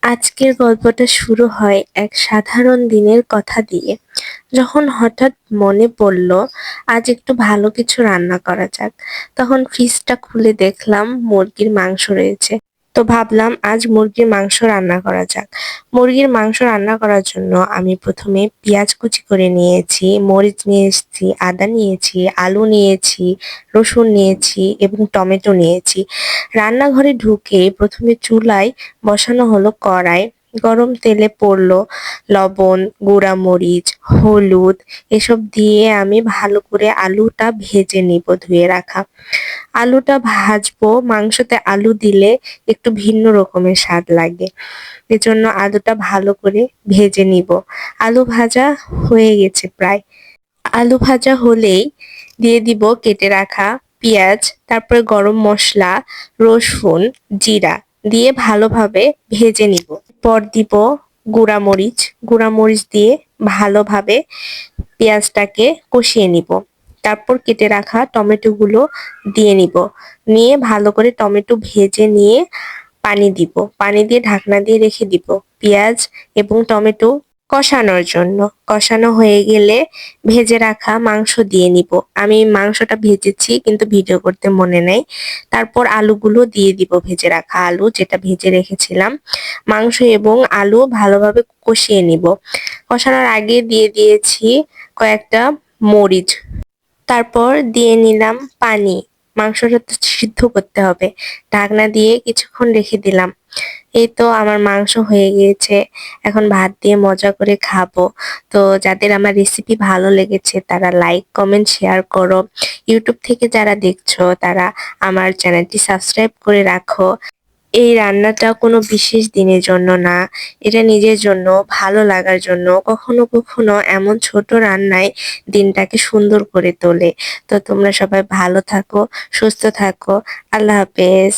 আজকের গল্পটা শুরু হয় এক সাধারণ দিনের কথা দিয়ে। যখন হঠাৎ মনে পড়ল আজ একটু ভালো কিছু রান্না করা যাক। তখন ফ্রিজটা খুলে দেখলাম মুরগির মাংস রয়েছে। তো ভাবলাম আজ মুরগির মাংস রান্না করা যাক। মুরগির মাংস রান্না করার জন্য আমি প্রথমে পেঁয়াজ কুচি করে নিয়েছি, মরিচ নিয়ে এসেছি, আদা নিয়েছি, আলু নিয়েছি, রসুন নিয়েছি এবং টমেটো নিয়েছি। রান্নাঘরে ঢুকে প্রথমে চুলায় বসানো হলো কড়াই। গরম তেলে পড়লো লবণ, গুঁড়া মরিচ, হলুদ এসব দিয়ে আমি ভালো করে আলুটা ভেজে নিব ধুয়ে রাখা। আলুটা ভাজবো, মাংসতে আলু দিলে একটু ভিন্ন রকমের স্বাদ লাগে। এজন্য আলুটা ভালো করে ভেজে নিব। আলু ভাজা হয়ে গেছে প্রায়। আলু ভাজা হলেই দিয়ে দিব কেটে রাখা পেঁয়াজ, তারপরে গরম মসলা, রসুন, জিরা দিয়ে ভালোভাবে ভেজে নিব। পর দিব গুঁড়ামরিচ, গুঁড়ামরিচ দিয়ে ভালোভাবে পেঁয়াজটাকে কষিয়ে নিব। তারপর কেটে রাখা টমেটোগুলো দিয়ে নিব। নিয়ে ভালো করে টমেটো ভেজে নিয়ে পানি দিব। পানি দিয়ে ঢাকনা দিয়ে রেখে দিব পেঁয়াজ এবং টমেটো কষানোর জন্য। কষানো হয়ে গেলে ভেজে রাখা মাংস দিয়ে নিব। আমি মাংসটা ভেজেছি কিন্তু ভিডিও করতে মনে নেই। তারপর আলুগুলো দিয়ে দিব, ভেজে রাখা আলু যেটা ভেজে রেখেছিলাম। মাংস এবং আলু ভালোভাবে কষিয়ে নিব। কষানোর আগে দিয়ে দিয়েছি কয়েকটা মরিচ। তারপর দিয়ে নিলাম পানি। মাংসটা তো সিদ্ধ করতে হবে। ঢাকনা দিয়ে কিছুক্ষণ রেখে দিলাম। এই তো আমার মাংস হয়ে গিয়েছে। এখন ভাত দিয়ে মজা করে খাবো। তো যাদের আমার রেসিপি ভালো লেগেছে তারা লাইক, কমেন্ট, শেয়ার করো। ইউটিউব থেকে যারা দেখছো তারা আমার চ্যানেলটি সাবস্ক্রাইব করে রাখো। এই রান্নাটা কোনো বিশেষ দিনের জন্য না, এটা নিজের জন্য, ভালো লাগার জন্য। কখনো কখনো এমন ছোট রান্নায় দিনটাকে সুন্দর করে তোলে। তো তোমরা সবাই ভালো থাকো, সুস্থ থাকো। আল্লাহ হাফেজ।